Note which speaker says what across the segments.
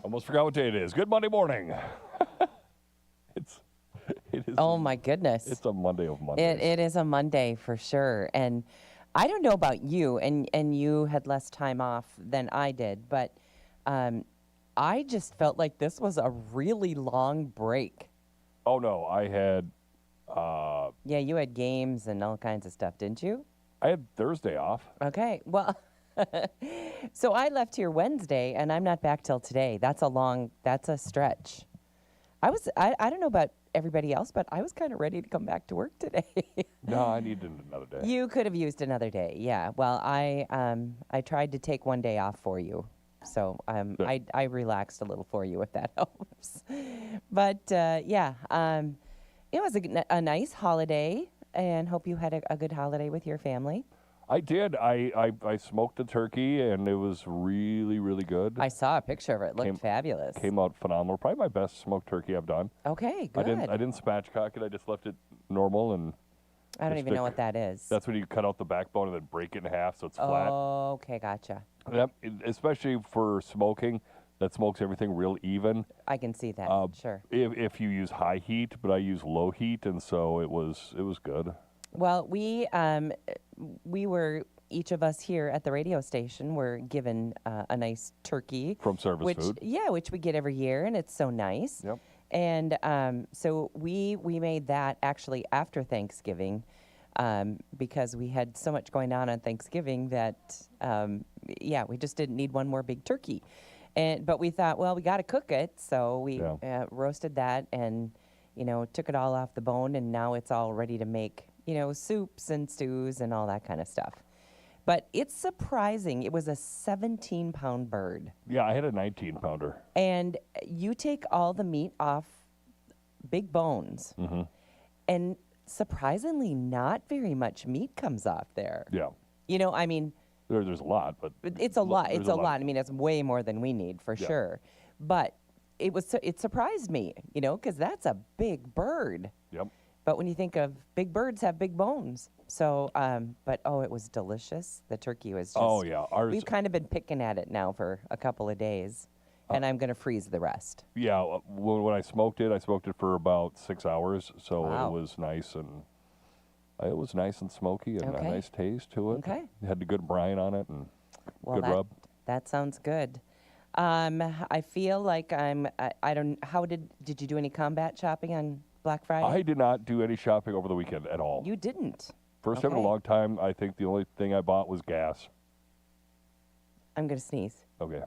Speaker 1: Almost forgot what day it is. Good Monday morning. It is.
Speaker 2: Oh my goodness.
Speaker 1: It's a Monday of Mondays.
Speaker 2: It is a Monday for sure. And I don't know about you, and you had less time off than I did, but I just felt like this was a really long break.
Speaker 1: Oh no, I had.
Speaker 2: Yeah, you had games and all kinds of stuff, didn't you?
Speaker 1: I had Thursday off.
Speaker 2: Okay, well, so I left here Wednesday, and I'm not back till today. That's a stretch. I don't know about everybody else, but I was kind of ready to come back to work today.
Speaker 1: No, I needed another day.
Speaker 2: You could have used another day, yeah. Well, I tried to take one day off for you, so I relaxed a little for you if that helps. But yeah, it was a nice holiday, and hope you had a good holiday with your family.
Speaker 1: I did. I smoked a turkey, and it was really, really good.
Speaker 2: I saw a picture of it. It looked fabulous.
Speaker 1: Came out phenomenal. Probably my best smoked turkey I've done.
Speaker 2: Okay, good.
Speaker 1: I didn't spatchcock it. I just left it normal and.
Speaker 2: I don't even know what that is.
Speaker 1: That's when you cut out the backbone and then break it in half so it's flat.
Speaker 2: Oh, okay, gotcha.
Speaker 1: Yep, especially for smoking, that smokes everything real even.
Speaker 2: I can see that. Sure.
Speaker 1: If you use high heat, but I use low heat, and so it was good.
Speaker 2: Well, we were, each of us here at the radio station were given a nice turkey.
Speaker 1: From Service Food.
Speaker 2: Yeah, which we get every year, and it's so nice.
Speaker 1: Yep.
Speaker 2: And so we made that actually after Thanksgiving because we had so much going on Thanksgiving that, yeah, we just didn't need one more big turkey. But we thought, well, we got to cook it, so we roasted that and, took it all off the bone, and now it's all ready to make, soups and stews and all that kind of stuff. But it's surprising. It was a 17-pound bird.
Speaker 1: Yeah, I had a 19-pounder.
Speaker 2: And you take all the meat off big bones, and surprisingly, not very much meat comes off there.
Speaker 1: Yeah.
Speaker 2: I mean...
Speaker 1: There's a lot, but...
Speaker 2: It's a lot. It's a lot. I mean, it's way more than we need, for sure. But it surprised me, because that's a big bird.
Speaker 1: Yep.
Speaker 2: But when you think of big birds have big bones. So, but it was delicious. The turkey was just...
Speaker 1: Oh, yeah.
Speaker 2: We've kind of been picking at it now for a couple of days, and I'm going to freeze the rest.
Speaker 1: Yeah, when I smoked it for about 6 hours, so
Speaker 2: Wow.
Speaker 1: It was nice and smoky and a nice taste to it.
Speaker 2: Okay.
Speaker 1: It had the good brine on it and good rub.
Speaker 2: That sounds good. I feel like I don't... How did you do any combat shopping on Black Friday?
Speaker 1: I did not do any shopping over the weekend at all.
Speaker 2: You didn't?
Speaker 1: First time in a long time, I think the only thing I bought was gas.
Speaker 2: I'm going to sneeze.
Speaker 1: Okay.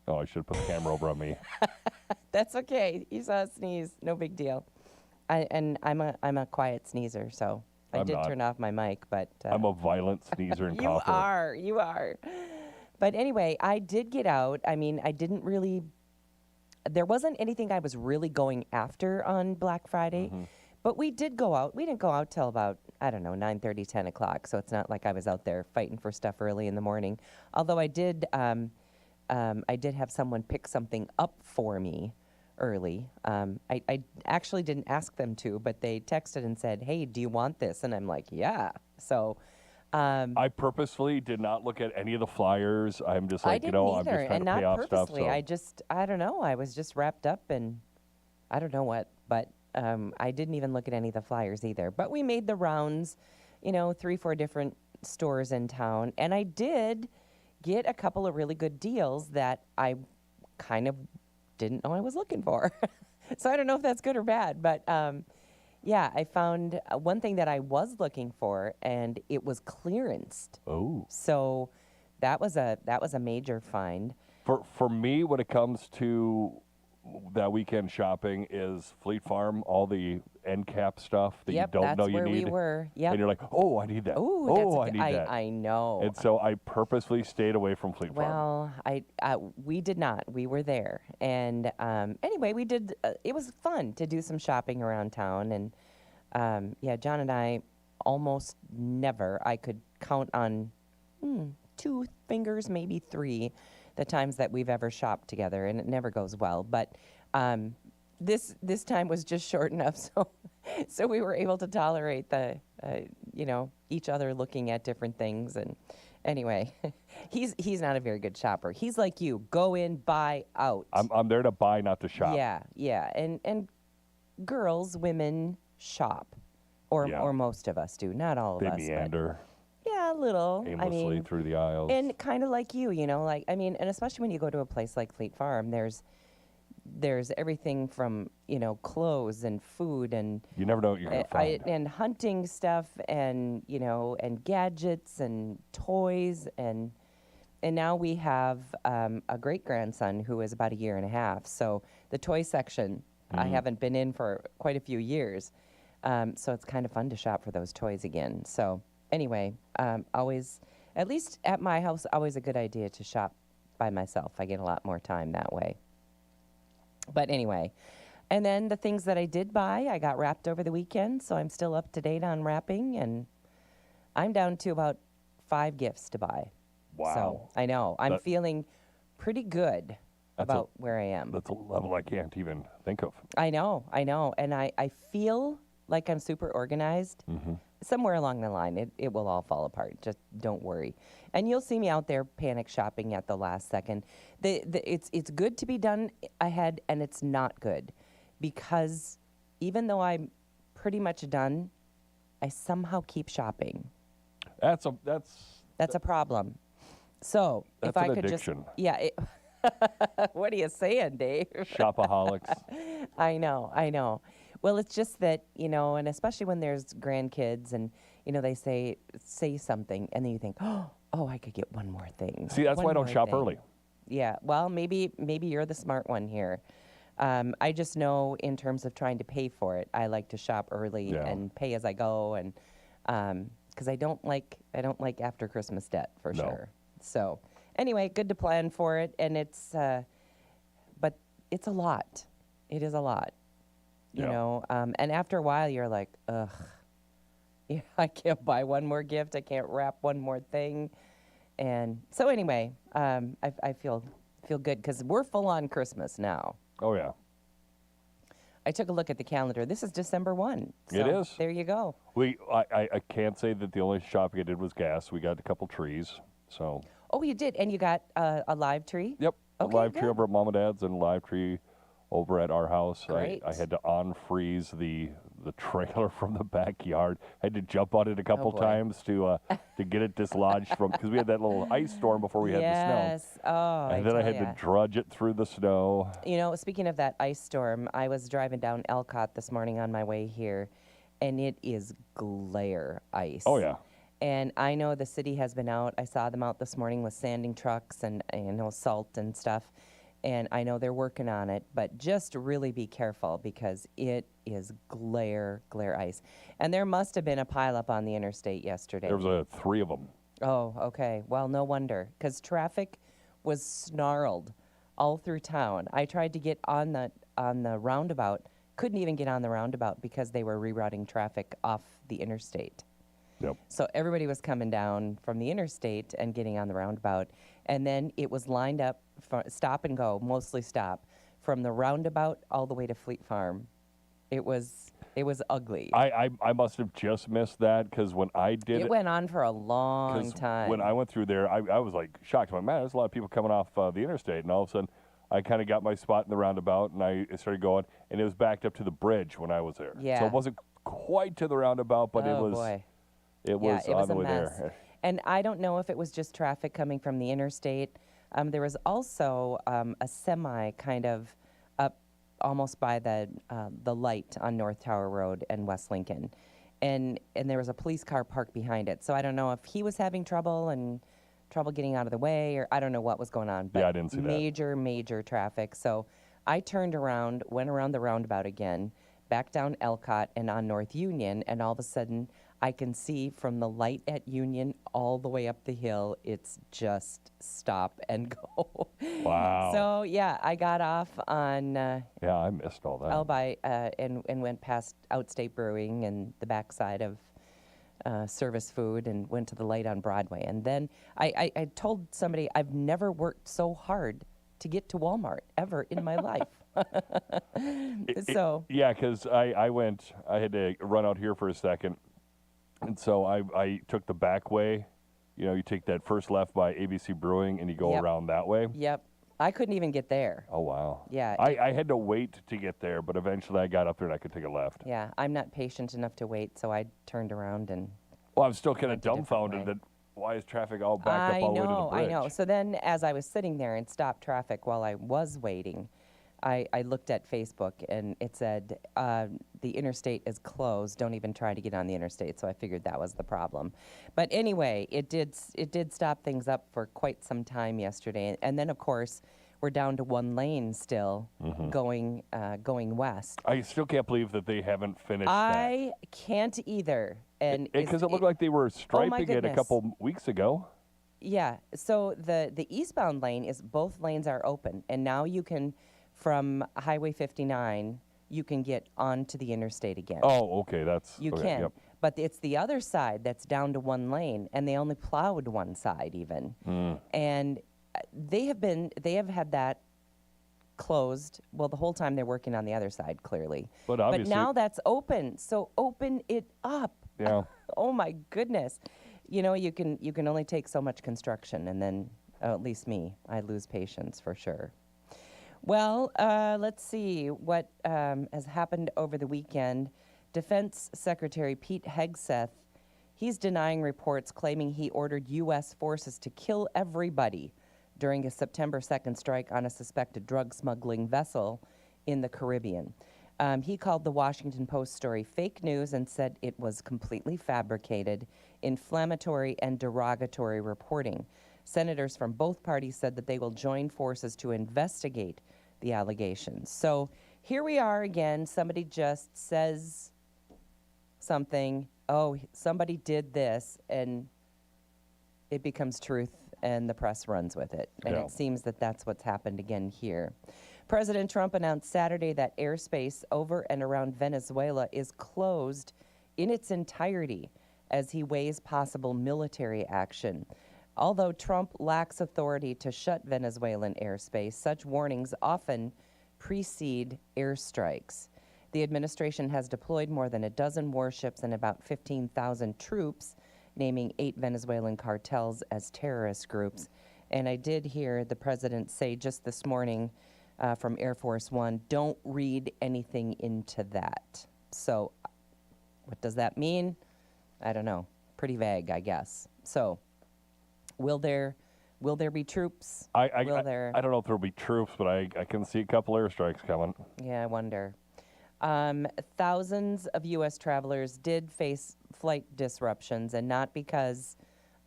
Speaker 1: Oh, I should have put the camera over on me.
Speaker 2: That's okay. You saw a sneeze. No big deal. I'm a quiet sneezer, so I did turn off my mic, but...
Speaker 1: I'm a violent sneezer and cougher.
Speaker 2: You are. But anyway, I did get out. I mean, I didn't really... There wasn't anything I was really going after on Black Friday. But we did go out. We didn't go out till about, 9:30, 10 o'clock. So it's not like I was out there fighting for stuff early in the morning. Although I did have someone pick something up for me early. I actually didn't ask them to, but they texted and said, "Hey, do you want this?" And I'm like, "Yeah." So
Speaker 1: I purposefully did not look at any of the flyers. I'm just like,
Speaker 2: I didn't either,
Speaker 1: I'm just trying to pay off stuff.
Speaker 2: So. I don't know. I was just wrapped up in, I don't know what, but I didn't even look at any of the flyers either. But we made the rounds, 3-4 different stores in town, and I did get a couple of really good deals that I kind of didn't know I was looking for. So I don't know if that's good or bad, but yeah, I found one thing that I was looking for, and it was clearanced.
Speaker 1: Oh.
Speaker 2: So that was a major find.
Speaker 1: For me, when it comes to that weekend shopping, is Fleet Farm, all the end cap stuff that you don't know you need.
Speaker 2: Yep, that's where we were. Yep.
Speaker 1: And you're like, oh, I need that. I need that.
Speaker 2: I know.
Speaker 1: And so I purposely stayed away from Fleet Farm.
Speaker 2: Well, we did not. We were there. And anyway, we did, it was fun to do some shopping around town. And yeah, John and I almost never, I could count on 2 fingers, maybe 3, the times that we've ever shopped together, and it never goes well. But this time was just short enough, so we were able to tolerate the each other looking at different things Anyway, he's not a very good shopper. He's like you, go in, buy out.
Speaker 1: I'm there to buy, not to shop.
Speaker 2: Yeah. And girls, women shop, or most of us do. Not all of
Speaker 1: They
Speaker 2: us.
Speaker 1: meander.
Speaker 2: Yeah, a little.
Speaker 1: Aimlessly through the aisles.
Speaker 2: And kind of like you, and especially when you go to a place like Fleet Farm, there's everything from, clothes and food and
Speaker 1: you never know what you're going to find.
Speaker 2: And hunting stuff and, and gadgets and toys and now we have a great-grandson who is about 1.5 years. So the toy section, I haven't been in for quite a few years. So it's kind of fun to shop for those toys again. So anyway, always, at least at my house, always a good idea to shop by myself. I get a lot more time that way. But anyway, and then the things that I did buy, I got wrapped over the weekend, so I'm still up to date on wrapping, and I'm down to about 5 gifts to buy.
Speaker 1: Wow.
Speaker 2: So I know. I'm feeling pretty good about where I am.
Speaker 1: That's a level I can't even think of.
Speaker 2: I know. And I feel like I'm super organized.
Speaker 1: Mm-hmm.
Speaker 2: Somewhere along the line, it will all fall apart. Just don't worry. And you'll see me out there panic shopping at the last second. It's good to be done ahead, and it's not good because even though I'm pretty much done, I somehow keep shopping.
Speaker 1: That's
Speaker 2: a problem. So if I could
Speaker 1: addiction.
Speaker 2: What are you saying, Dave?
Speaker 1: Shopaholics.
Speaker 2: I know. Well, it's just that, and especially when there's grandkids and, they say something and then you think, oh, I could get one more thing.
Speaker 1: See, that's why I don't shop early.
Speaker 2: Yeah, well, maybe you're the smart one here. I just know in terms of trying to pay for it, I like to shop early and pay as I go, and because I don't like after Christmas debt for sure. So anyway, good to plan for it, and but it's a lot. It is a lot. You know, and after a while, you're like, ugh, I can't buy one more gift. I can't wrap one more thing. And so anyway, I feel good because we're full on Christmas now.
Speaker 1: Oh, yeah.
Speaker 2: I took a look at the calendar. This is December 1. So
Speaker 1: it is.
Speaker 2: There you go.
Speaker 1: I can't say that the only shopping I did was gas. We got a couple trees, so.
Speaker 2: Oh, you did? And you got a live tree?
Speaker 1: Yep.
Speaker 2: Okay,
Speaker 1: a live
Speaker 2: good.
Speaker 1: tree over at Mom and Dad's and a live tree over at our house.
Speaker 2: Great.
Speaker 1: I had to on-freeze the trailer from the backyard. I had to jump on it a couple times to get it dislodged from, because we had that little ice storm before we had the snow.
Speaker 2: Yes. Oh,
Speaker 1: and then I had to drudge it through the snow.
Speaker 2: Speaking of that ice storm, I was driving down Elcott this morning on my way here, and it is glare ice.
Speaker 1: Oh, yeah.
Speaker 2: And I know the city has been out. I saw them out this morning with sanding trucks and salt and stuff. And I know they're working on it, but just really be careful because it is glare ice. And there must have been a pileup on the interstate yesterday.
Speaker 1: There was 3 of them.
Speaker 2: Oh, okay. Well, no wonder, because traffic was snarled all through town. I tried to get on the roundabout, couldn't even get on the roundabout because they were rerouting traffic off the interstate.
Speaker 1: Yep.
Speaker 2: So everybody was coming down from the interstate and getting on the roundabout, and then it was lined up for stop and go, mostly stop, from the roundabout all the way to Fleet Farm. It was ugly.
Speaker 1: I must have just missed that because when I did
Speaker 2: it went on for a long time.
Speaker 1: When I went through there, I was like shocked. I'm like, man, there's a lot of people coming off the interstate, and all of a sudden, I kind of got my spot in the roundabout, and I started going, and it was backed up to the bridge when I was there.
Speaker 2: Yeah.
Speaker 1: So it wasn't quite to the roundabout, but it was.
Speaker 2: Boy.
Speaker 1: It was on the way there.
Speaker 2: And I don't know if it was just traffic coming from the interstate. There was also a semi kind of up almost by the light on North Tower Road and West Lincoln. And there was a police car parked behind it. So I don't know if he was having trouble getting out of the way, or I don't know what was going on. But
Speaker 1: yeah, I didn't see that.
Speaker 2: Major traffic. So I turned around, went around the roundabout again, back down Elcott and on North Union, and all of a sudden I can see from the light at Union all the way up the hill, it's just stop and go.
Speaker 1: Wow.
Speaker 2: So, yeah, I got off on...
Speaker 1: yeah, I missed all that.
Speaker 2: Elby, and went past Outstate Brewing and the backside of Service Food and went to the light on Broadway. And then I told somebody I've never worked so hard to get to Walmart ever in my life.
Speaker 1: Yeah, because I had to run out here for a second. And so I took the back way you take that first left by ABC Brewing and you go
Speaker 2: Yep.
Speaker 1: around that way.
Speaker 2: Yep. I couldn't even get there.
Speaker 1: Oh, wow.
Speaker 2: Yeah.
Speaker 1: I had to wait to get there, but eventually I got up there and I could take a left.
Speaker 2: Yeah. I'm not patient enough to wait, so I turned around and.
Speaker 1: Well, I'm still kind of
Speaker 2: Went a different
Speaker 1: dumbfounded
Speaker 2: way.
Speaker 1: that why is traffic all backed up all the way to the bridge?
Speaker 2: I know. So then, as I was sitting there and stopped traffic while I was waiting, I looked at Facebook and it said the interstate is closed. Don't even try to get on the interstate. So I figured that was the problem. But anyway, it did stop things up for quite some time yesterday. And then, of course, we're down to one lane still going west.
Speaker 1: I still can't believe that they haven't finished
Speaker 2: I can't either. And
Speaker 1: because it looked like they were striping it a
Speaker 2: goodness.
Speaker 1: couple weeks ago.
Speaker 2: Yeah. So the eastbound lane is both lanes are open, and now you can, from Highway 59, you can get onto the interstate again.
Speaker 1: Oh, okay, that's
Speaker 2: You
Speaker 1: okay,
Speaker 2: can,
Speaker 1: Yep.
Speaker 2: but it's the other side that's down to one lane, and they only plowed one side even, and they have had that closed. Well, the whole time they're working on the other side, clearly.
Speaker 1: But obviously,
Speaker 2: now that's open, so open it up.
Speaker 1: yeah.
Speaker 2: Oh my goodness. You can only take so much construction, and then at least me, I lose patience for sure. Well, let's see what has happened over the weekend. Defense Secretary Pete Hegseth, he's denying reports claiming he ordered U.S. forces to kill everybody during a September 2nd strike on a suspected drug smuggling vessel in the Caribbean. He called the Washington Post story fake news and said it was completely fabricated, inflammatory, and derogatory reporting. Senators from both parties said that they will join forces to investigate the allegations. So here we are again. Somebody just says something. Oh, somebody did this, and it becomes truth, and the press runs with it. And
Speaker 1: Yeah.
Speaker 2: it seems that that's what's happened again here. President Trump announced Saturday that airspace over and around Venezuela is closed in its entirety as he weighs possible military action. Although Trump lacks authority to shut Venezuelan airspace, such warnings often precede airstrikes. The administration has deployed more than a dozen warships and about 15,000 troops, naming 8 Venezuelan cartels as terrorist groups. And I did hear the president say just this morning from Air Force One, don't read anything into that. So what does that mean? I don't know. Pretty vague, I guess. So will there be troops?
Speaker 1: I
Speaker 2: Will there?
Speaker 1: don't know if there'll be troops, but I can see a couple airstrikes coming.
Speaker 2: Yeah, I wonder. Thousands of U.S. travelers did face flight disruptions, and not because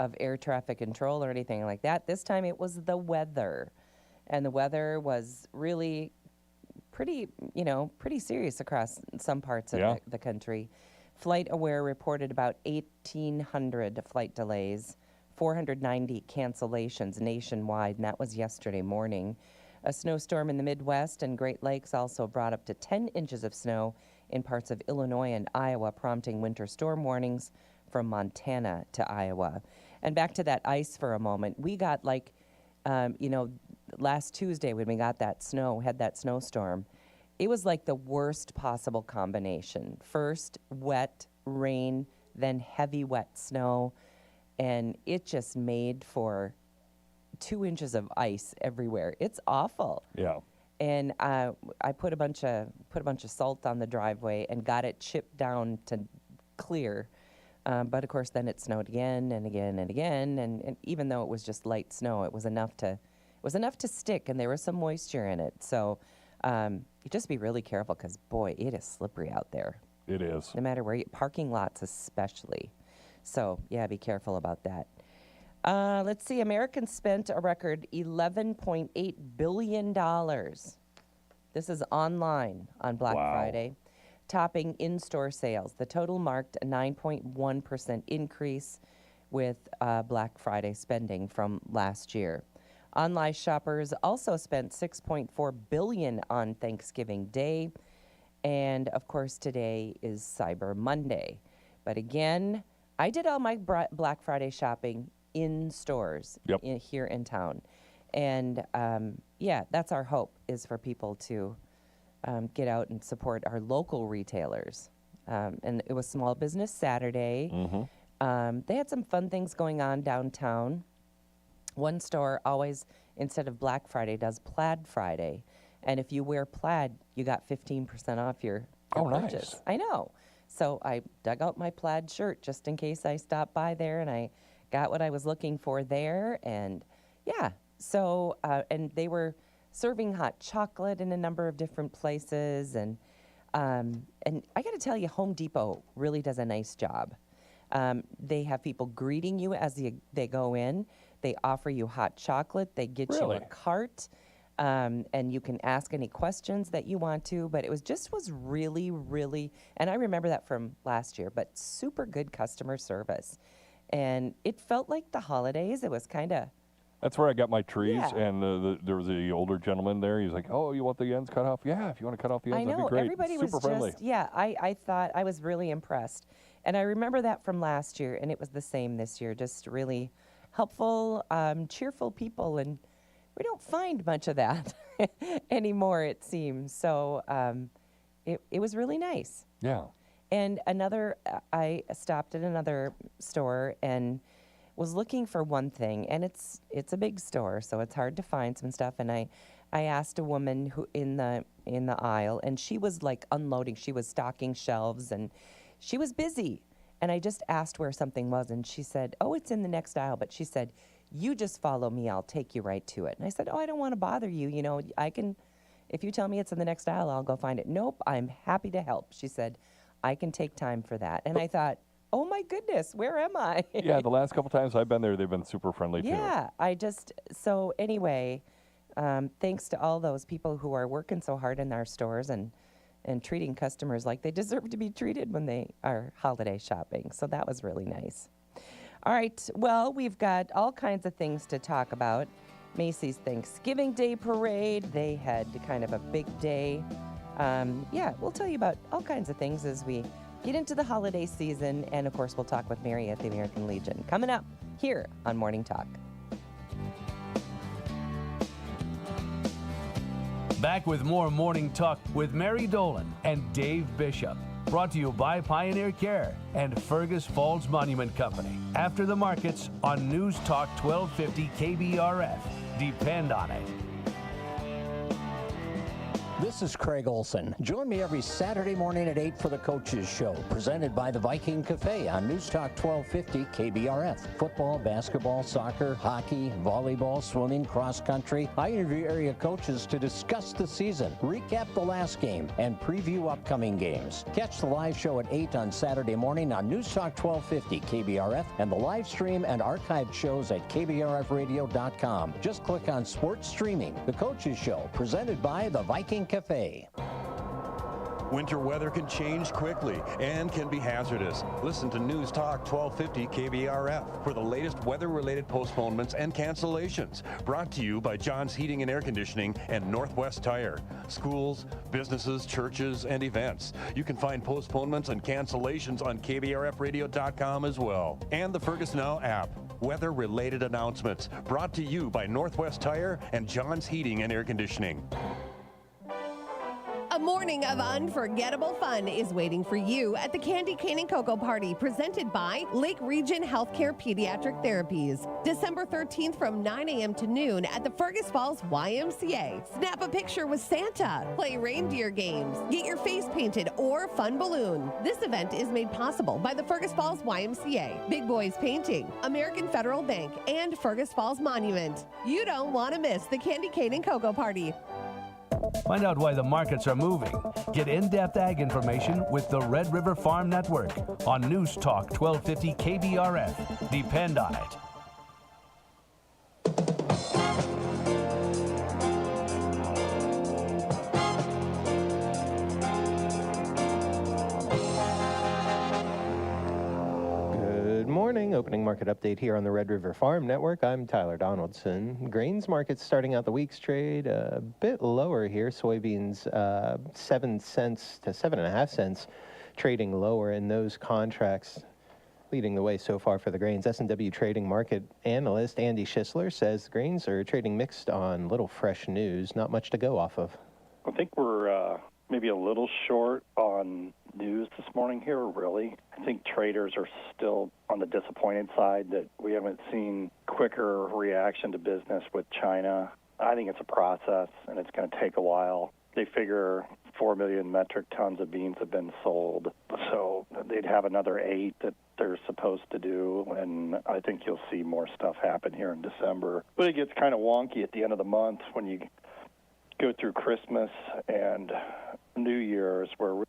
Speaker 2: of air traffic control or anything like that. This time it was the weather. And the weather was really pretty serious across some parts of the country. Flight Aware reported about 1,800 flight delays, 490 cancellations nationwide, and that was yesterday morning. A snowstorm in the Midwest and Great Lakes also brought up to 10 inches of snow in parts of Illinois and Iowa, prompting winter storm warnings from Montana to Iowa. And back to that ice for a moment. We got last Tuesday when we got that snow, had that snowstorm, it was like the worst possible combination. First wet rain, then heavy wet snow, and it just made for 2 inches of ice everywhere. It's awful.
Speaker 1: Yeah.
Speaker 2: And I put a bunch of salt on the driveway and got it chipped down to clear. But of course, then it snowed again and again and again. And even though it was just light snow, it was enough to stick, and there was some moisture in it. So you just be really careful, because boy, it is slippery out there.
Speaker 1: It is.
Speaker 2: No matter where parking lots especially. So yeah, be careful about that. Let's see. Americans spent a record $11.8 billion. This is online on Black Friday, topping in-store sales. The total marked a 9.1% increase with Black Friday spending from last year. Online shoppers also spent $6.4 billion on Thanksgiving Day. And of course, today is Cyber Monday. But again, I did all my Black Friday shopping in stores here in town. And that's our hope, is for people to get out and support our local retailers. And it was Small Business Saturday. They had some fun things going on downtown. One store always, instead of Black Friday, does Plaid Friday. And if you wear plaid, you got 15% off your purchase.
Speaker 1: Nice.
Speaker 2: I know. So I dug out my plaid shirt just in case I stopped by there, and I got what I was looking for there. And yeah, so, and they were serving hot chocolate in a number of different places. And I got to tell you, Home Depot really does a nice job. They have people greeting you as they go in. They offer you hot chocolate. They get you a cart, and you can ask any questions that you want to. But it was really, really, and I remember that from last year, but super good customer service. And it felt like the holidays. It was kind of...
Speaker 1: That's where I got my trees,
Speaker 2: Yeah.
Speaker 1: and there was the older gentleman there. He's like, "Oh, you want the ends cut off? Yeah, if you want to cut off the ends,
Speaker 2: I
Speaker 1: that'd
Speaker 2: know,
Speaker 1: be great."
Speaker 2: everybody
Speaker 1: Super
Speaker 2: was
Speaker 1: friendly.
Speaker 2: just, yeah, I thought, I was really impressed. And I remember that from last year, and it was the same this year, just really helpful, cheerful people, and we don't find much of that anymore, it seems. So it was really nice.
Speaker 1: Yeah.
Speaker 2: And I stopped at another store and was looking for one thing, and it's a big store, so it's hard to find some stuff. And I asked a woman who in the aisle, and she was like unloading. She was stocking shelves, and she was busy. And I just asked where something was, and she said, "Oh, it's in the next aisle." But she said, "You just follow me. I'll take you right to it." And I said, "Oh, I don't want to bother you. You know, I can. If you tell me it's in the next aisle, I'll go find it." "Nope, I'm happy to help." She said, "I can take time for that." And I thought, oh my goodness, where am I?
Speaker 1: Yeah, the last couple times I've been there, they've been super friendly too.
Speaker 2: Yeah, so anyway, thanks to all those people who are working so hard in our stores and treating customers like they deserve to be treated when they are holiday shopping. So that was really nice. All right, well, we've got all kinds of things to talk about. Macy's Thanksgiving Day Parade, they had kind of a big day. Yeah, we'll tell you about all kinds of things as we get into the holiday season, and of course we'll talk with Mary at the American Legion coming up here on Morning Talk.
Speaker 3: Back with more Morning Talk with Mary Dolan and Dave Bishop. Brought to you by Pioneer Care and Fergus Falls Monument Company. After the markets on News Talk 1250 KBRF. Depend on it.
Speaker 4: This is Craig Olson. Join me every Saturday morning at 8 for the Coaches Show, presented by the Viking Cafe on News Talk 1250 KBRF. Football, basketball, soccer, hockey, volleyball, swimming, cross country. I interview area coaches to discuss the season, recap the last game, and preview upcoming games. Catch the live show at 8 on Saturday morning on News Talk 1250 KBRF and the live stream and archived shows at KBRFradio.com. Just click on Sports Streaming. The Coaches Show, presented by the Viking Cafe.
Speaker 5: Winter weather can change quickly and can be hazardous. Listen to News Talk 1250 KBRF for the latest weather-related postponements and cancellations. Brought to you by John's Heating and Air Conditioning and Northwest Tire. Schools, businesses, churches, and events. You can find postponements and cancellations on KBRFradio.com as well. And the Fergus Now app. Weather-related announcements. Brought to you by Northwest Tire and John's Heating and Air Conditioning.
Speaker 6: A morning of unforgettable fun is waiting for you at the Candy Cane and Cocoa Party, presented by Lake Region Healthcare Pediatric Therapies. December 13th from 9 a.m. to noon at the Fergus Falls YMCA. Snap a picture with Santa, play reindeer games, get your face painted or fun balloon. This event is made possible by the Fergus Falls YMCA, Big Boys Painting, American Federal Bank, and Fergus Falls Monument. You don't want to miss the Candy Cane and Cocoa Party.
Speaker 3: Find out why the markets are moving. Get in-depth ag information with the Red River Farm Network on News Talk 1250 KBRF. Depend on it.
Speaker 7: Good morning. Opening market update here on the Red River Farm Network. I'm Tyler Donaldson. Grains markets starting out the week's trade a bit lower here. Soybeans 7 cents to 7.5 cents, trading lower in those contracts. Leading the way so far for the grains. S&W trading market analyst Andy Schisler says grains are trading mixed on little fresh news. Not much to go off of.
Speaker 8: I think we're maybe a little short on news this morning here, really. I think traders are still on the disappointed side that we haven't seen quicker reaction to business with China. I think it's a process, and it's going to take a while. They figure 4 million metric tons of beans have been sold, so they'd have another 8 that they're supposed to do, and I think you'll see more stuff happen here in December. But it gets kind of wonky at the end of the month when you go through Christmas and New Year's, where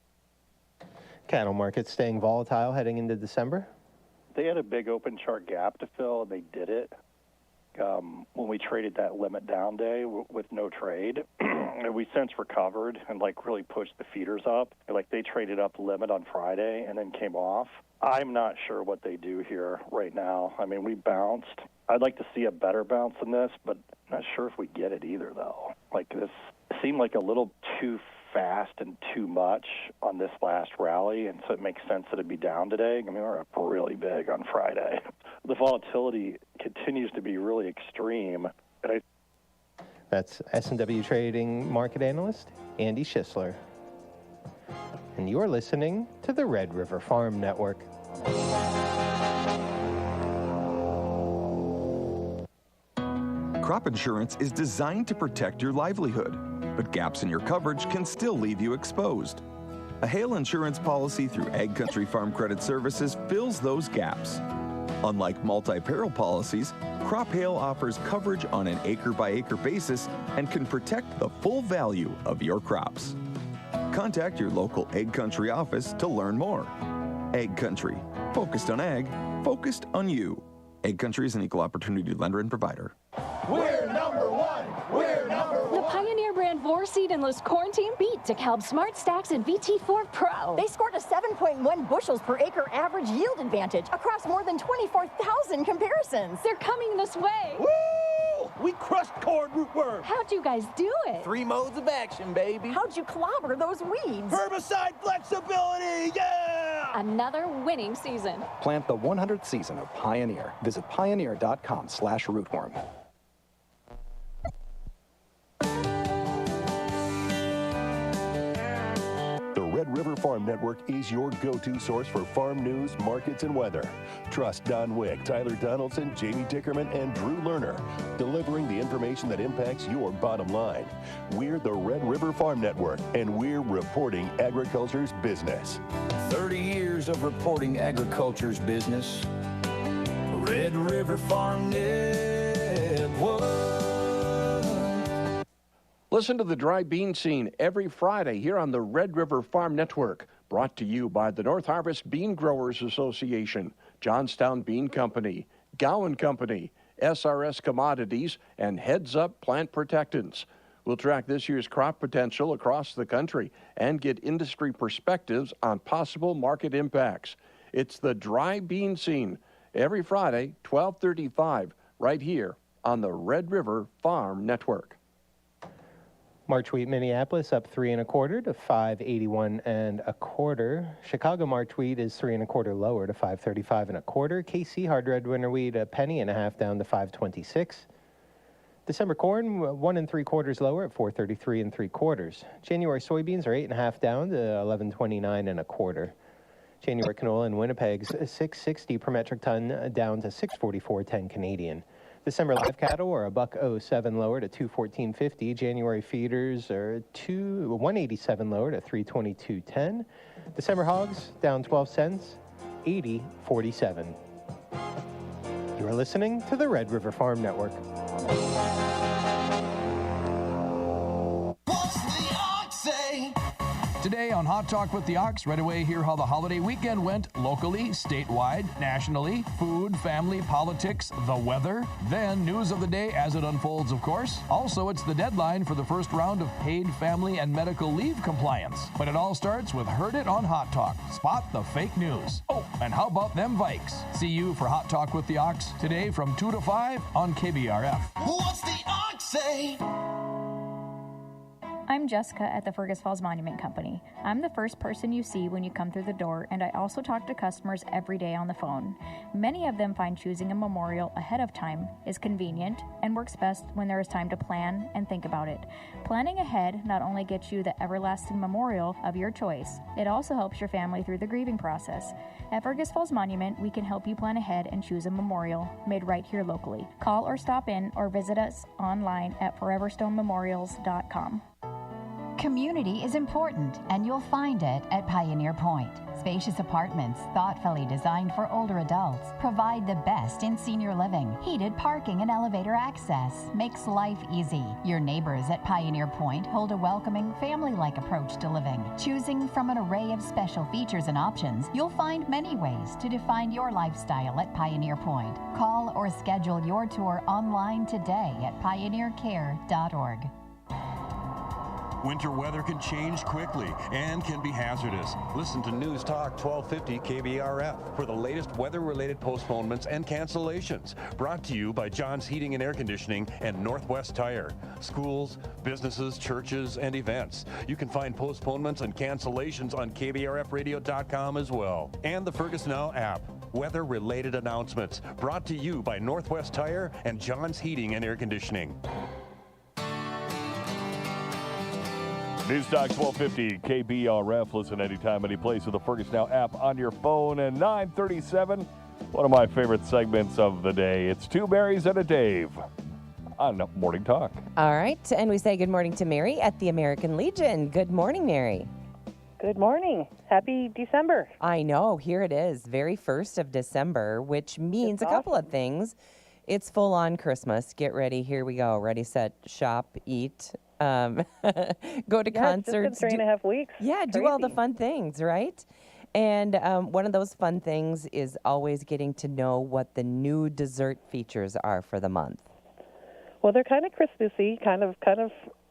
Speaker 7: Cattle markets staying volatile heading into December.
Speaker 8: they had a big open chart gap to fill, and they did it. When we traded that limit down day with no trade, and we since recovered and really pushed the feeders up. They traded up limit on Friday and then came off. I'm not sure what they do here right now. I mean, we bounced. I'd like to see a better bounce than this, but not sure if we get it either, though. This seemed like a little too fast and too much on this last rally, and so it makes sense that it'd be down today. I mean, we're up really big on Friday. The volatility continues to be really extreme. And
Speaker 7: That's S&W Trading market analyst Andy Schisler. And you're listening to the Red River Farm Network.
Speaker 9: Crop insurance is designed to protect your livelihood, but gaps in your coverage can still leave you exposed. A hail insurance policy through Ag Country Farm Credit Services fills those gaps. Unlike multi-peril policies, crop hail offers coverage on an acre-by-acre basis and can protect the full value of your crops. Contact your local Ag Country office to learn more. Ag Country, focused on ag, focused on you. Ag Country is an equal opportunity lender and provider.
Speaker 10: We're number one! We're number one! The Pioneer brand Vorseed and List corn team beat DeKalb Smart Stacks and VT4 Pro.
Speaker 11: They scored a 7.1 bushels per acre average yield advantage across more than 24,000 comparisons.
Speaker 10: They're coming this way.
Speaker 12: Woo! We crushed corn rootworm.
Speaker 10: How'd you guys do it?
Speaker 12: 3 modes of action, baby.
Speaker 11: How'd you clobber those weeds?
Speaker 12: Herbicide flexibility, yeah!
Speaker 10: Another winning season.
Speaker 13: Plant the 100th season of Pioneer. Visit pioneer.com/rootworm.
Speaker 14: Red River Farm Network is your go-to source for farm news, markets, and weather. Trust Don Wick, Tyler Donaldson, Jamie Dickerman, and Drew Lerner, delivering the information that impacts your bottom line. We're the Red River Farm Network, and we're reporting agriculture's business.
Speaker 15: 30 years of reporting agriculture's business. Red River Farm Network.
Speaker 16: Listen to the Dry Bean Scene every Friday here on the Red River Farm Network, brought to you by the North Harvest Bean Growers Association, Johnstown Bean Company, Gowan Company, SRS Commodities, and Heads Up Plant Protectants. We'll track this year's crop potential across the country and get industry perspectives on possible market impacts. It's the Dry Bean Scene every Friday, 12:35, right here on the Red River Farm Network.
Speaker 7: March wheat Minneapolis up 3 1/4 to 5.81 1/4. Chicago March wheat is 3 1/4 lower to 5.35 1/4. KC hard red winter wheat a 1.5 down to 5.26. December corn 1 3/4 lower at 4.33 3/4. January soybeans are 8.5 down to 11.29 1/4. January canola in Winnipeg's 6.60 per metric ton down to 6.44.10 Canadian. December live cattle are $1.07 lower to 214.50. January feeders are 187 lower to 322.10. December hogs down 12 cents, 80.47. You are listening to the Red River Farm Network.
Speaker 3: Today on Hot Talk with the Ox, right away hear how the holiday weekend went locally, statewide, nationally, food, family, politics, the weather, then news of the day as it unfolds, of course. Also, it's the deadline for the first round of paid family and medical leave compliance. But it all starts with Heard It on Hot Talk. Spot the fake news. Oh, and how about them Vikes? See you for Hot Talk with the Ox today from 2 to 5 on KBRF.
Speaker 10: What's the ox say?
Speaker 17: I'm Jessica at the Fergus Falls Monument Company. I'm the first person you see when you come through the door, and I also talk to customers every day on the phone. Many of them find choosing a memorial ahead of time is convenient and works best when there is time to plan and think about it. Planning ahead not only gets you the everlasting memorial of your choice, it also helps your family through the grieving process. At Fergus Falls Monument, we can help you plan ahead and choose a memorial made right here locally. Call or stop in or visit us online at foreverstonememorials.com.
Speaker 18: Community is important, and you'll find it at Pioneer Point. Spacious apartments, thoughtfully designed for older adults, provide the best in senior living. Heated parking and elevator access makes life easy. Your neighbors at Pioneer Point hold a welcoming, family-like approach to living. Choosing from an array of special features and options, you'll find many ways to define your lifestyle at Pioneer Point. Call or schedule your tour online today at pioneercare.org.
Speaker 5: Winter weather can change quickly and can be hazardous. Listen to News Talk 1250 KBRF for the latest weather-related postponements and cancellations. Brought to you by John's Heating and Air Conditioning and Northwest Tire. Schools, businesses, churches, and events. You can find postponements and cancellations on KBRFradio.com as well. And the Fergus Now app. Weather-related announcements. Brought to you by Northwest Tire and John's Heating and Air Conditioning.
Speaker 1: News Talk 1250 KBRF. Listen anytime, any place with the Fergus Now app on your phone. And 9:37, one of my favorite segments of the day. It's Two Marys and a Dave on Morning Talk.
Speaker 2: All right, and we say good morning to Mary at the American Legion. Good morning, Mary.
Speaker 19: Good morning. Happy December.
Speaker 2: I know, here it is, very 1st of December, which means a couple of things. It's full on Christmas. Get ready, here we go. Ready, set, shop, eat. Go to concerts.
Speaker 19: It's been 3.5 weeks.
Speaker 2: Yeah, do all the fun things, right? And one of those fun things is always getting to know what the new dessert features are for the month.
Speaker 19: Well, they're kind of Christmassy, kind of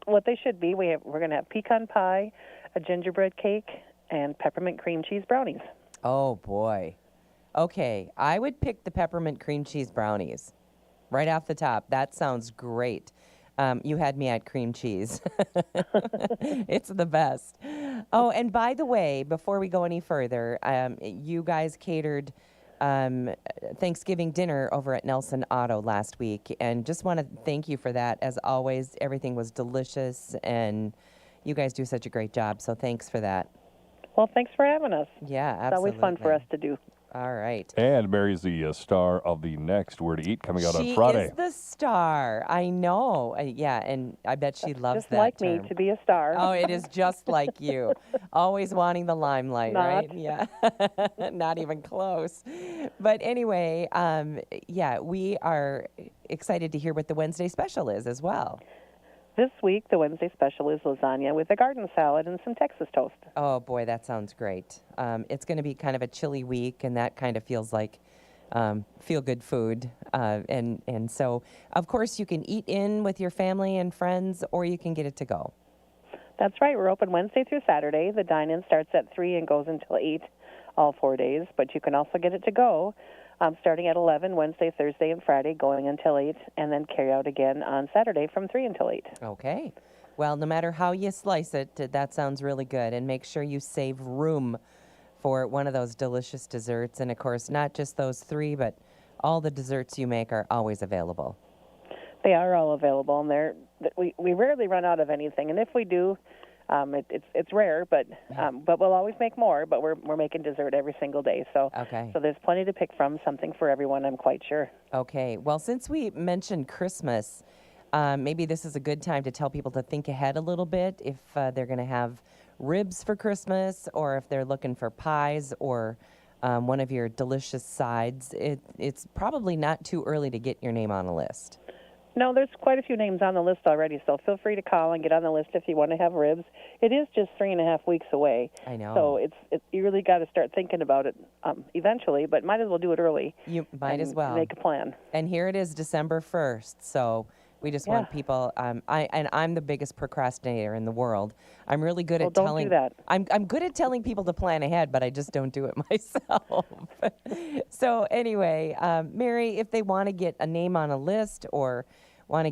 Speaker 19: what they should be. We're going to have pecan pie, a gingerbread cake, and peppermint cream cheese brownies.
Speaker 2: Oh boy. Okay, I would pick the peppermint cream cheese brownies right off the top. That sounds great. You had me at cream cheese. It's the best. Oh, and by the way, before we go any further, you guys catered Thanksgiving dinner over at Nelson Auto last week, and just want to thank you for that. As always, everything was delicious, and you guys do such a great job, so thanks for that.
Speaker 19: Well, thanks for having us.
Speaker 2: Yeah, absolutely.
Speaker 19: It's always fun for us to do.
Speaker 2: All right.
Speaker 1: And Mary's the star of the next Where to Eat coming out on Friday.
Speaker 2: She is the star. I know. Yeah, and I bet she loves
Speaker 19: just
Speaker 2: that
Speaker 19: like
Speaker 2: term.
Speaker 19: me to be a star.
Speaker 2: Oh, it is just like you. Always wanting the limelight, right? Yeah. Not even close. But anyway, yeah, we are excited to hear what the Wednesday special is as well.
Speaker 19: This week, the Wednesday special is lasagna with a garden salad and some Texas toast.
Speaker 2: Oh, boy, that sounds great. It's going to be kind of a chilly week, and that kind of feels like feel-good food. And so, of course, you can eat in with your family and friends, or you can get it to go.
Speaker 19: That's right. We're open Wednesday through Saturday. The dine-in starts at 3 and goes until 8 all 4 days, but you can also get it to go. Starting at 11 Wednesday, Thursday, and Friday, going until 8, and then carry out again on Saturday from 3 until 8.
Speaker 2: Okay. Well, no matter how you slice it, that sounds really good. And make sure you save room for one of those delicious desserts. And, of course, not just those 3, but all the desserts you make are always available.
Speaker 19: They are all available, and we rarely run out of anything. And if we do, it's rare, but we'll always make more. But we're making dessert every single day, so there's plenty to pick from. Something for everyone, I'm quite sure.
Speaker 2: Okay. Well, since we mentioned Christmas, maybe this is a good time to tell people to think ahead a little bit if they're going to have ribs for Christmas, or if they're looking for pies or one of your delicious sides. It's probably not too early to get your name on a list.
Speaker 19: No, there's quite a few names on the list already, so feel free to call and get on the list if you want to have ribs. It is just 3.5 weeks away.
Speaker 2: I know.
Speaker 19: So you really got to start thinking about it eventually, but might as well do it early.
Speaker 2: You might as well.
Speaker 19: Make a plan.
Speaker 2: And here it is, December 1st, so we just want people, I'm the biggest procrastinator in the world. I'm really good at telling.
Speaker 19: Don't do that.
Speaker 2: I'm good at telling people to plan ahead, but I just don't do it myself. So anyway, Mary, if they want to get a name on a list or want to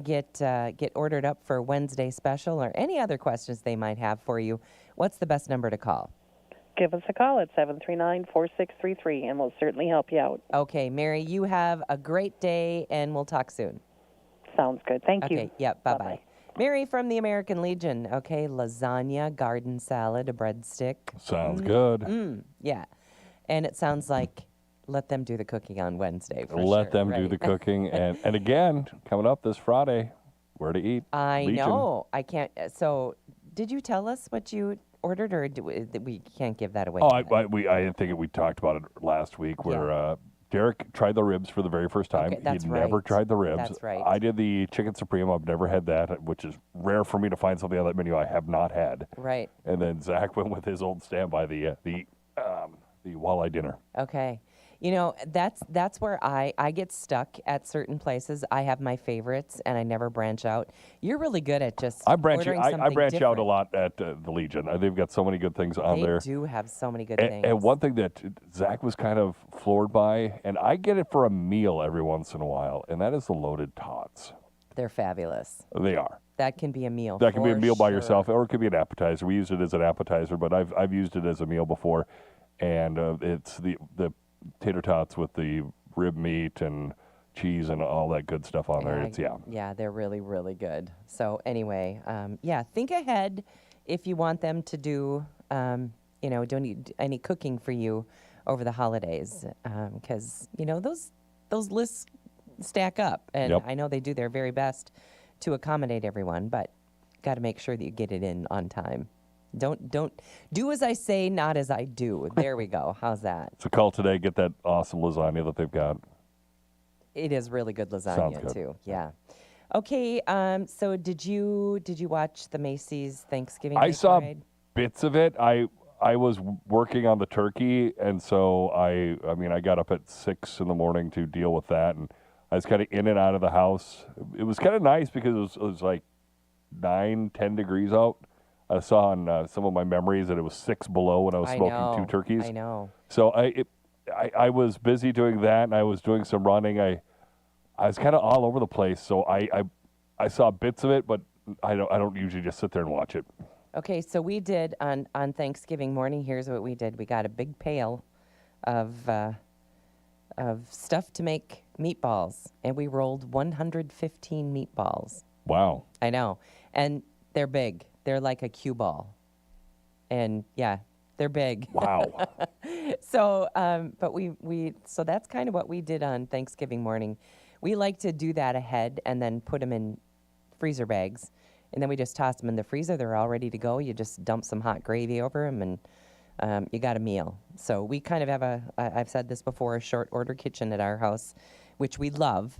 Speaker 2: get ordered up for Wednesday special or any other questions they might have for you, what's the best number to call?
Speaker 19: Give us a call at 739-4633, and we'll certainly help you out.
Speaker 2: Okay, Mary, you have a great day, and we'll talk soon.
Speaker 19: Sounds good. Thank you.
Speaker 2: Okay, yep, bye-bye. Mary from the American Legion. Okay, lasagna, garden salad, a breadstick.
Speaker 1: Sounds good.
Speaker 2: Yeah, and it sounds like let them do the cooking on Wednesday.
Speaker 1: Let them do the cooking. And again, coming up this Friday, where to eat.
Speaker 2: I
Speaker 1: Legion.
Speaker 2: know. I can't. So, did you tell us what you ordered, or we can't give that away?
Speaker 1: Oh, I think we talked about it last week where Derek tried the ribs for the very first time.
Speaker 2: Okay, that's
Speaker 1: He'd never tried the ribs.
Speaker 2: That's right.
Speaker 1: I did the chicken supreme. I've never had that, which is rare for me to find something on that menu I have not had.
Speaker 2: Right.
Speaker 1: And then Zach went with his old standby, the walleye dinner.
Speaker 2: Okay. You know, that's where I get stuck at certain places. I have my favorites, and I never branch out. You're really good at just ordering something
Speaker 1: I branch out a
Speaker 2: different.
Speaker 1: lot at the Legion. They've got so many good things on there.
Speaker 2: They do have so many good things.
Speaker 1: And one thing that Zach was kind of floored by, and I get it for a meal every once in a while, and that is the loaded tots.
Speaker 2: They're fabulous.
Speaker 1: They are.
Speaker 2: That can be a meal.
Speaker 1: That can be a
Speaker 2: for
Speaker 1: meal by
Speaker 2: sure.
Speaker 1: yourself, or it could be an appetizer. We use it as an appetizer, but I've used it as a meal before, and it's the tater tots with the rib meat and cheese and all that good stuff on there. It's
Speaker 2: Yeah, they're really, really good. So anyway, think ahead if you want them to do, don't need any cooking for you over the holidays, because those lists stack up, and I know they do their very best to accommodate everyone, but got to make sure that you get it in on time. Don't do as I say, not as I do. There we go. How's that?
Speaker 1: So call today, get that awesome lasagna that they've got.
Speaker 2: It is really good
Speaker 1: Sounds
Speaker 2: lasagna
Speaker 1: good.
Speaker 2: too. Yeah. Okay. So did you watch the Macy's Thanksgiving
Speaker 1: I
Speaker 2: Day
Speaker 1: saw
Speaker 2: Parade?
Speaker 1: bits of it. I was working on the turkey, and so I got up at 6 in the morning to deal with that, and I was kind of in and out of the house. It was kind of nice because it was like 9-10 degrees out. I saw on some of my memories that it was 6 below when I was smoking 2 turkeys.
Speaker 2: I know.
Speaker 1: So I was busy doing that, and I was doing some running. I was kind of all over the place. So I saw bits of it, but I don't usually just sit there and watch it.
Speaker 2: Okay, so we did on Thanksgiving morning. Here's what we did. We got a big pail of stuff to make meatballs, and we rolled 115 meatballs.
Speaker 1: Wow.
Speaker 2: I know, and they're big. They're like a cue ball, and yeah, they're big.
Speaker 1: Wow.
Speaker 2: So, but so that's kind of what we did on Thanksgiving morning. We like to do that ahead and then put them in freezer bags, and then we just toss them in the freezer. They're all ready to go. You just dump some hot gravy over them, and you got a meal. So we kind of have I've said this before, a short order kitchen at our house, which we love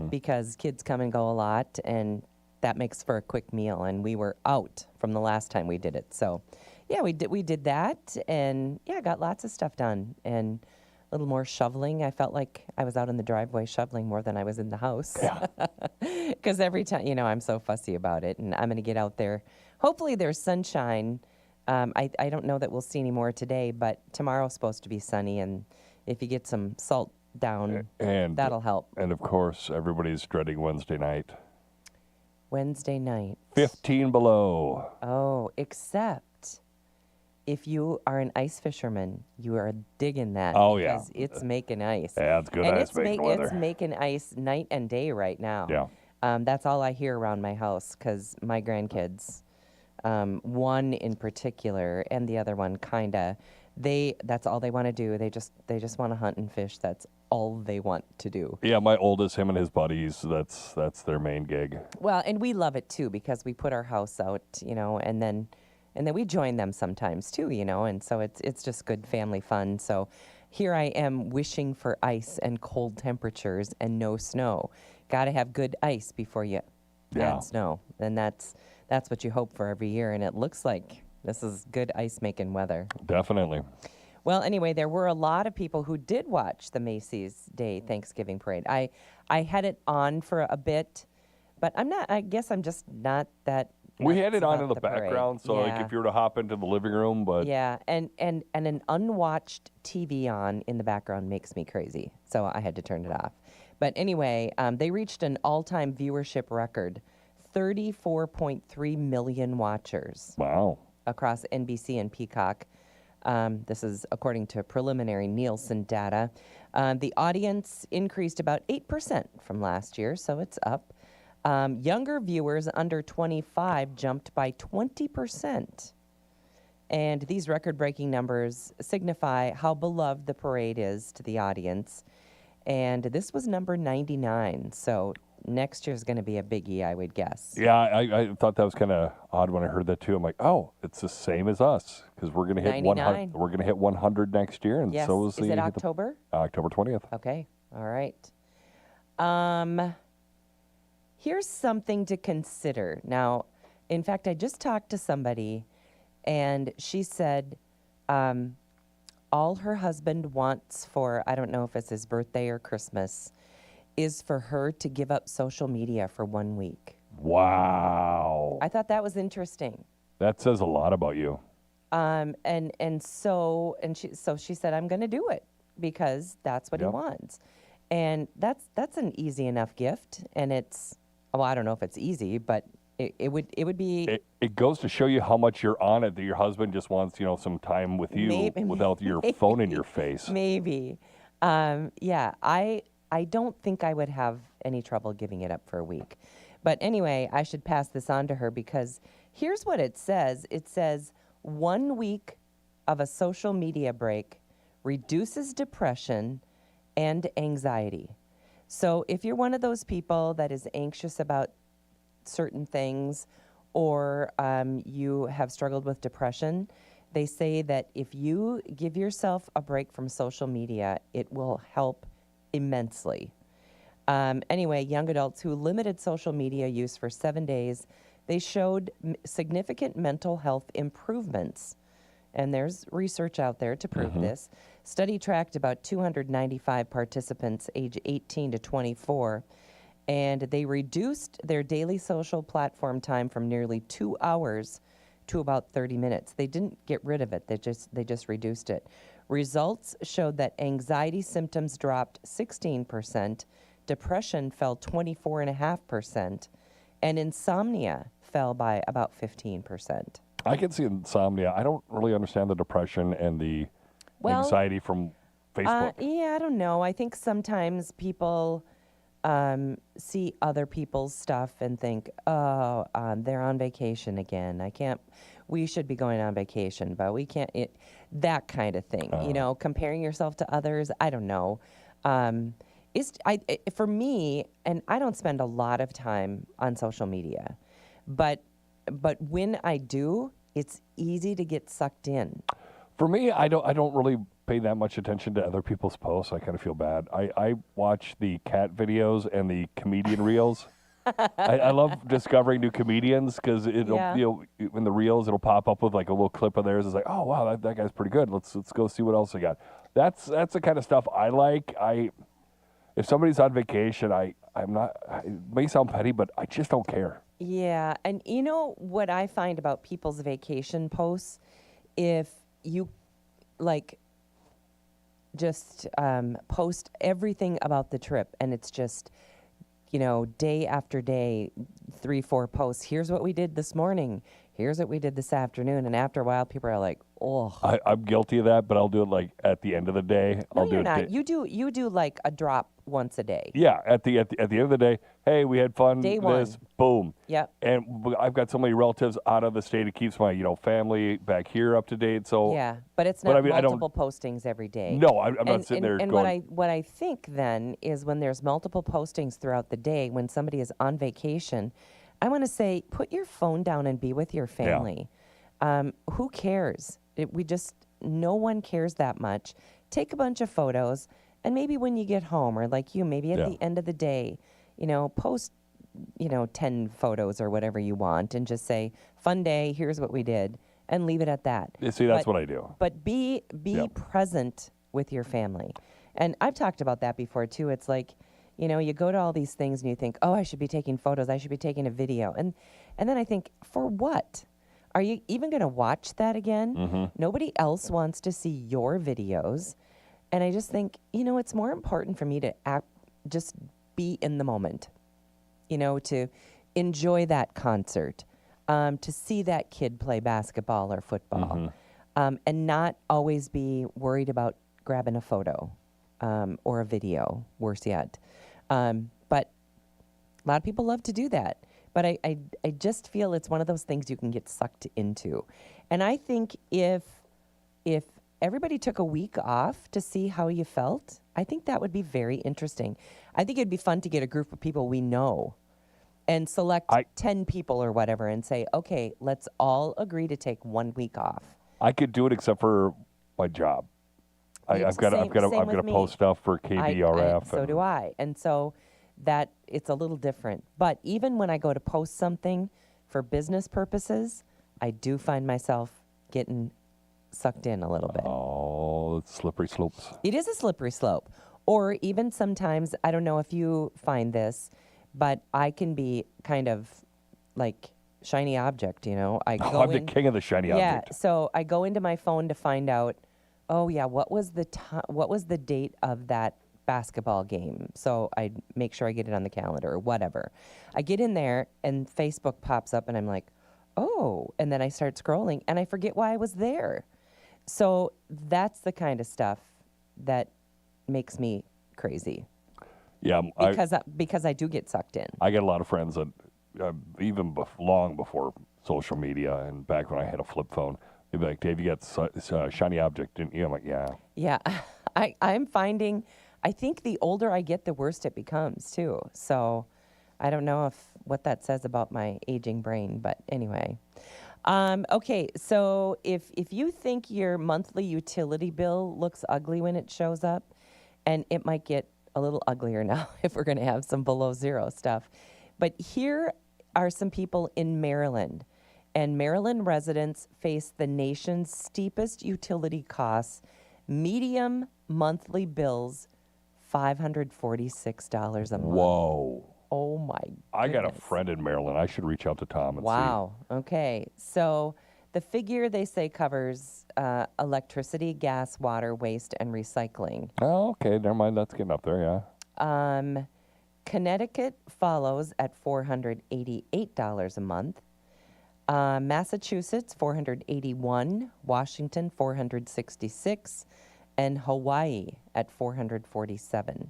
Speaker 2: because kids come and go a lot, and that makes for a quick meal. And we were out from the last time we did it. So yeah, we did that, and yeah, got lots of stuff done, and a little more shoveling. I felt like I was out in the driveway shoveling more than I was in the house. Because every time, I'm so fussy about it, and I'm going to get out there. Hopefully there's sunshine. I don't know that we'll see any more today, but tomorrow's supposed to be sunny, and if you get some salt down, that'll help.
Speaker 1: And of course, everybody's dreading Wednesday night.
Speaker 2: Wednesday night.
Speaker 1: 15 below.
Speaker 2: Oh, except if you are an ice fisherman, you are digging that.
Speaker 1: Oh, yeah.
Speaker 2: Because it's making ice.
Speaker 1: Yeah, it's good
Speaker 2: and
Speaker 1: ice making weather.
Speaker 2: It's making ice night and day right now.
Speaker 1: Yeah.
Speaker 2: That's all I hear around my house because my grandkids, one in particular and the other one that's all they want to do. They just want to hunt and fish. That's all they want to do.
Speaker 1: Yeah, my oldest, him and his buddies, that's their main gig.
Speaker 2: Well, and we love it too because we put our house out, and then we join them sometimes too, and so it's just good family fun. So here I am wishing for ice and cold temperatures and no snow. Got to have good ice before you add snow, and that's what you hope for every year. And it looks like this is good ice making weather.
Speaker 1: Definitely.
Speaker 2: Well, anyway, there were a lot of people who did watch the Macy's Day Thanksgiving Parade. I had it on for a bit, but I guess I'm just not that.
Speaker 1: We had it on in
Speaker 2: about
Speaker 1: the
Speaker 2: parade.
Speaker 1: background, so like if you were to hop into the living room, but
Speaker 2: yeah, and an unwatched TV on in the background makes me crazy, so I had to turn it off. But anyway, they reached an all-time viewership record, 34.3 million watchers.
Speaker 1: Wow.
Speaker 2: Across NBC and Peacock. This is according to preliminary Nielsen data. The audience increased about 8% from last year, so it's up. Younger viewers under 25 jumped by 20%. And these record-breaking numbers signify how beloved the parade is to the audience. And this was number 99, so next year's going to be a biggie, I would guess.
Speaker 1: Yeah, I thought that was kind of odd when I heard that too. I'm like, oh, it's the same as us because we're going to hit 100. We're going to hit 100 next year, and
Speaker 2: yes.
Speaker 1: so is
Speaker 2: it October?
Speaker 1: October 20th.
Speaker 2: Okay, all right. Here's something to consider. Now, in fact, I just talked to somebody, and she said all her husband wants for, I don't know if it's his birthday or Christmas, is for her to give up social media for 1 week.
Speaker 1: Wow.
Speaker 2: I thought that was interesting.
Speaker 1: That says a lot about you.
Speaker 2: So she said, I'm going to do it because that's what he wants. And that's an easy enough gift. And it's, well, I don't know if it's easy, but it would be.
Speaker 1: It goes to show you how much you're on it, that your husband just wants, some time with you without your phone in your face.
Speaker 2: Maybe. Yeah, I don't think I would have any trouble giving it up for a week. But anyway, I should pass this on to her because here's what it says. It says 1 week of a social media break reduces depression and anxiety. So if you're one of those people that is anxious about certain things or you have struggled with depression, they say that if you give yourself a break from social media, it will help immensely. Anyway, young adults who limited social media use for 7 days, they showed significant mental health improvements. And there's research out there to prove this. Study tracked about 295 participants age 18 to 24, and they reduced their daily social platform time from nearly 2 hours to about 30 minutes. They didn't get rid of it. They just reduced it. Results showed that anxiety symptoms dropped 16%, depression fell 24.5%, and insomnia fell by about 15%.
Speaker 1: I can see insomnia. I don't really understand the depression and the anxiety from Facebook.
Speaker 2: Yeah, I don't know. I think sometimes people see other people's stuff and think, oh, they're on vacation again. We should be going on vacation, but we can't, that kind of thing. Comparing yourself to others, I don't know. For me, and I don't spend a lot of time on social media, but when I do, it's easy to get sucked in.
Speaker 1: For me, I don't really pay that much attention to other people's posts. I kind of feel bad. I watch the cat videos and the comedian reels. I love discovering new comedians because it'll in the reels it'll pop up with like a little clip of theirs. It's like, oh wow, that guy's pretty good. Let's go see what else they got. That's the kind of stuff I like. If somebody's on vacation, I'm not. It may sound petty, but I just don't care.
Speaker 2: Yeah, and you know what I find about people's vacation posts, if you just post everything about the trip and it's just, day after day, 3-4 posts. Here's what we did this morning. Here's what we did this afternoon. And after a while, people are like, oh.
Speaker 1: I'm guilty of that, but I'll do it like at the end of the day.
Speaker 2: No, you're not. You do like a drop once a day.
Speaker 1: Yeah, at the end of the day, hey, we had fun.
Speaker 2: Day one.
Speaker 1: Boom.
Speaker 2: Yep.
Speaker 1: And I've got so many relatives out of the state. It keeps my
Speaker 2: family
Speaker 1: back here up to date. So
Speaker 2: yeah, but it's not multiple postings every day.
Speaker 1: No, I'm not sitting there
Speaker 2: and
Speaker 1: going.
Speaker 2: what I think then is when there's multiple postings throughout the day, when somebody is on vacation, I want to say put your phone down and be with your family. Yeah. Who cares? No one cares that much. Take a bunch of photos. And maybe when you get home, or like maybe at the end of the day, post, 10 photos or whatever you want and just say, fun day, here's what we did, and leave it at that.
Speaker 1: Yeah, see, that's what I do.
Speaker 2: But be present with your family. And I've talked about that before, too. It's like, you go to all these things and you think, oh, I should be taking photos, I should be taking a video. And then I think, for what? Are you even going to watch that again? Mm-hmm. Nobody else wants to see your videos. And I just think, it's more important for me to just be in the moment, to enjoy that concert, to see that kid play basketball or football, and not always be worried about grabbing a photo or a video, worse yet. But a lot of people love to do that. But I just feel it's one of those things you can get sucked into. And I think if everybody took a week off to see how you felt, I think that would be very interesting. I think it'd be fun to get a group of people we know and select 10 people or whatever and say, okay, let's all agree to take 1 week off.
Speaker 1: I could do it except for my job. I've got to post stuff for KBRF.
Speaker 2: So do I. And so that it's a little different. But even when I go to post something for business purposes, I do find myself getting sucked in a little bit.
Speaker 1: Oh, it's slippery slopes.
Speaker 2: It is a slippery slope. Or even sometimes, I don't know if you find this, but I can be kind of like shiny object,
Speaker 1: I'm the king of the shiny object.
Speaker 2: Yeah, so I go into my phone to find out, oh yeah, what was the date of that basketball game? So I make sure I get it on the calendar or whatever. I get in there and Facebook pops up and I'm like, oh, and then I start scrolling and I forget why I was there. So that's the kind of stuff that makes me crazy.
Speaker 1: Yeah,
Speaker 2: because I do get sucked in.
Speaker 1: I get a lot of friends that even long before social media and back when I had a flip phone, they'd be like, Dave, you got shiny object, didn't you? I'm like, yeah.
Speaker 2: Yeah, I'm finding, I think the older I get, the worse it becomes too. So I don't know what that says about my aging brain, but anyway. Okay, so if you think your monthly utility bill looks ugly when it shows up, and it might get a little uglier now if we're going to have some below zero stuff. But here are some people in Maryland, and Maryland residents face the nation's steepest utility costs, medium monthly bills, $546 a month.
Speaker 1: Whoa.
Speaker 2: Oh my goodness.
Speaker 1: I got a friend in Maryland. I should reach out to Tom and see.
Speaker 2: Wow. Okay. So the figure they say covers electricity, gas, water, waste, and recycling.
Speaker 1: Oh, okay. Never mind. That's getting up there,
Speaker 2: yeah. Connecticut follows at $488 a month. Massachusetts, $481. Washington, $466. And Hawaii at $447.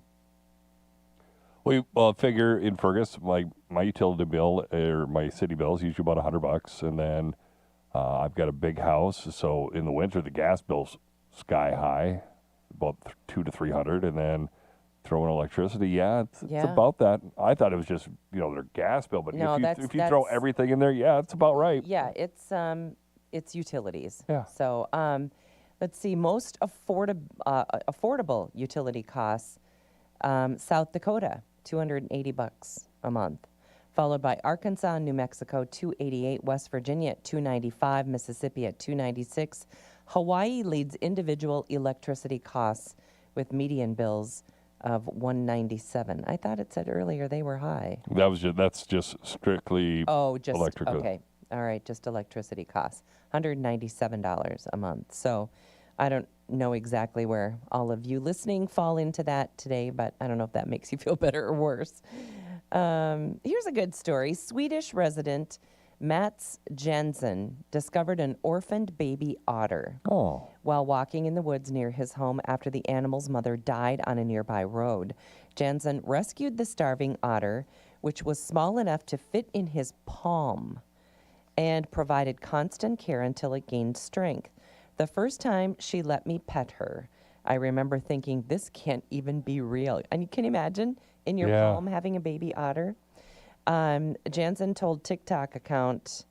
Speaker 1: Well, figure in Fergus, my utility bill or my city bill is usually about $100, and then I've got a big house, so in the winter the gas bill's sky high, about $200 to $300, and then throw in electricity. It's about that. I thought it was just their gas bill, but
Speaker 2: no,
Speaker 1: if you throw everything in there, it's about right.
Speaker 2: Yeah, it's utilities.
Speaker 1: Yeah.
Speaker 2: So let's see, most affordable utility costs. South Dakota, $280 a month, followed by Arkansas and New Mexico, $288, West Virginia at $295, Mississippi at $296. Hawaii leads individual electricity costs with median bills of $197. I thought it said earlier they were high.
Speaker 1: That's just strictly electric.
Speaker 2: Okay. All right, just electricity costs, $197 a month. So I don't know exactly where all of you listening fall into that today, but I don't know if that makes you feel better or worse. Here's a good story. Swedish resident Mats Jensen discovered an orphaned baby otter while walking in the woods near his home after the animal's mother died on a nearby road. Jensen rescued the starving otter, which was small enough to fit in his palm, and provided constant care until it gained strength. The first time she let me pet her, I remember thinking, this can't even be real. And can you imagine in your palm having a baby otter? Jansen told TikTok account,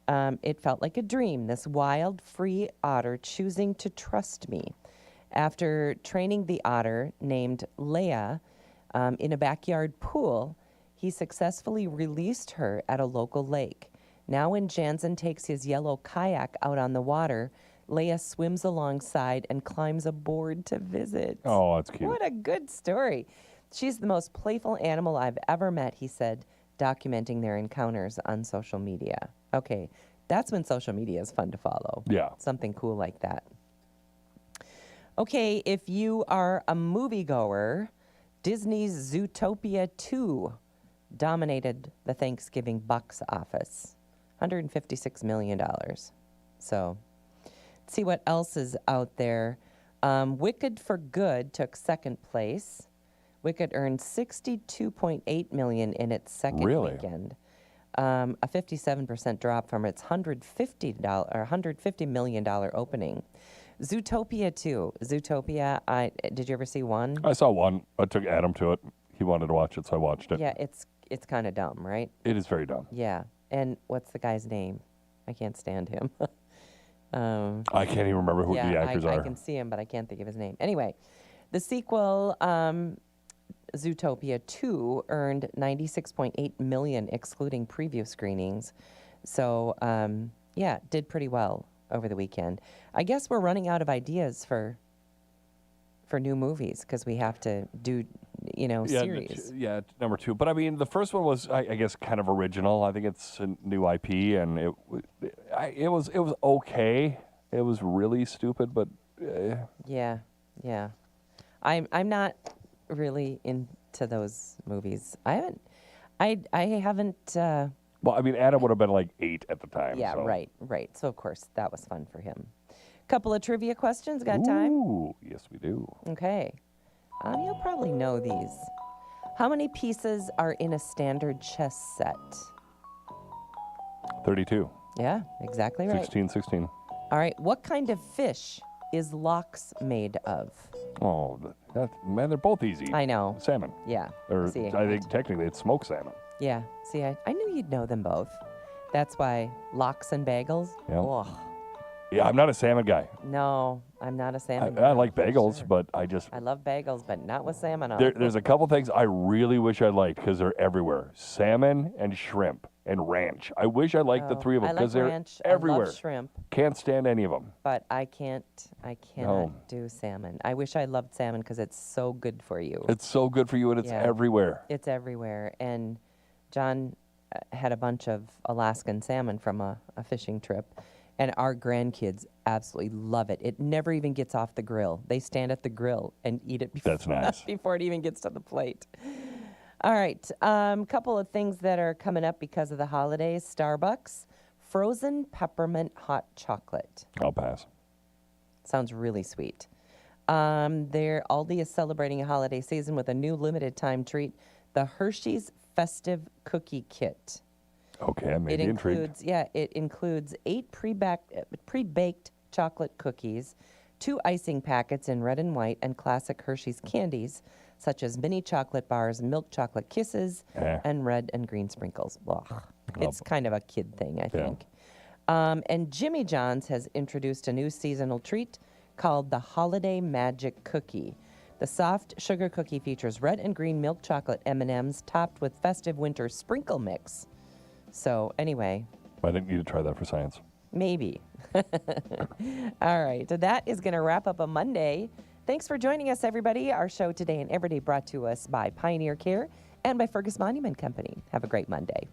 Speaker 2: it felt like a dream, this wild, free otter choosing to trust me. After training the otter, named Leia, in a backyard pool, he successfully released her at a local lake. Now when Jansen takes his yellow kayak out on the water, Leia swims alongside and climbs aboard to visit.
Speaker 1: Oh, that's cute.
Speaker 2: What a good story. She's the most playful animal I've ever met, he said, documenting their encounters on social media. Okay, that's when social media is fun to follow.
Speaker 1: Yeah.
Speaker 2: Something cool like that. Okay, if you are a moviegoer, Disney's Zootopia 2 dominated the Thanksgiving box office, $156 million. So, let's see what else is out there. Wicked for Good took second place. Wicked earned $62.8 million in its second weekend, a 57% drop from its $150 million opening. Zootopia 2. Zootopia, did you ever see one?
Speaker 1: I saw one. I took Adam to it. He wanted to watch it, so I watched it.
Speaker 2: Yeah, it's kind of dumb, right?
Speaker 1: It is very dumb.
Speaker 2: Yeah. And what's the guy's name? I can't stand him.
Speaker 1: I can't even remember who the actors are.
Speaker 2: I can see him, but I can't think of his name. Anyway, the sequel, Zootopia 2, earned $96.8 million, excluding preview screenings. So, did pretty well over the weekend. I guess we're running out of ideas for new movies because we have to do, series.
Speaker 1: Number 2. But I mean, the first one was, I guess, kind of original. I think it's a new IP, and it was okay. It was really stupid, but
Speaker 2: yeah. I'm not really into those movies. I haven't.
Speaker 1: Well, I mean, Adam would have been like 8 at the time.
Speaker 2: Yeah,
Speaker 1: so.
Speaker 2: right. So of course that was fun for him. Couple of trivia questions. Got time?
Speaker 1: Ooh, yes we do.
Speaker 2: Okay. You'll probably know these. How many pieces are in a standard chess set?
Speaker 1: 32.
Speaker 2: Yeah, exactly right.
Speaker 1: 16.
Speaker 2: All right. What kind of fish is lox made of?
Speaker 1: Oh, man, they're both easy.
Speaker 2: I know.
Speaker 1: Salmon.
Speaker 2: Yeah.
Speaker 1: I think technically it's smoked salmon.
Speaker 2: Yeah. See, I knew you'd know them both. That's why lox and bagels.
Speaker 1: Yeah.
Speaker 2: Ugh.
Speaker 1: Yeah, I'm not a salmon guy.
Speaker 2: No, I'm not a salmon guy.
Speaker 1: I like bagels, but I
Speaker 2: love bagels, but not with salmon on.
Speaker 1: There's a couple things I really wish I liked because they're everywhere. Salmon and shrimp and ranch. I wish I liked the three of them because they're
Speaker 2: ranch.
Speaker 1: everywhere.
Speaker 2: I love shrimp.
Speaker 1: Can't stand any of them.
Speaker 2: But I cannot do salmon. I wish I loved salmon because it's so good for you.
Speaker 1: It's so good for you, and it's everywhere.
Speaker 2: It's everywhere. And John had a bunch of Alaskan salmon from a fishing trip. And our grandkids absolutely love it. It never even gets off the grill. They stand at the grill and eat it
Speaker 1: That's nice.
Speaker 2: before it even gets to the plate. All right. Couple of things that are coming up because of the holidays. Starbucks, frozen peppermint hot chocolate.
Speaker 1: I'll pass.
Speaker 2: Sounds really sweet. Aldi is celebrating a holiday season with a new limited time treat, the Hershey's Festive Cookie Kit.
Speaker 1: Okay, I may be intrigued.
Speaker 2: It includes 8 pre-baked chocolate cookies, 2 icing packets in red and white, and classic Hershey's candies, such as mini chocolate bars, milk chocolate kisses, and red and green sprinkles. Ugh. It's kind of a kid thing, I think. And Jimmy John's has introduced a new seasonal treat called the Holiday Magic Cookie. The soft sugar cookie features red and green milk chocolate M&Ms topped with festive winter sprinkle mix. So, anyway.
Speaker 1: I didn't need to try that for science.
Speaker 2: Maybe. All right. So that is going to wrap up a Monday. Thanks for joining us, everybody. Our show today and every day brought to us by Pioneer Care and by Fergus Monument Company. Have a great Monday.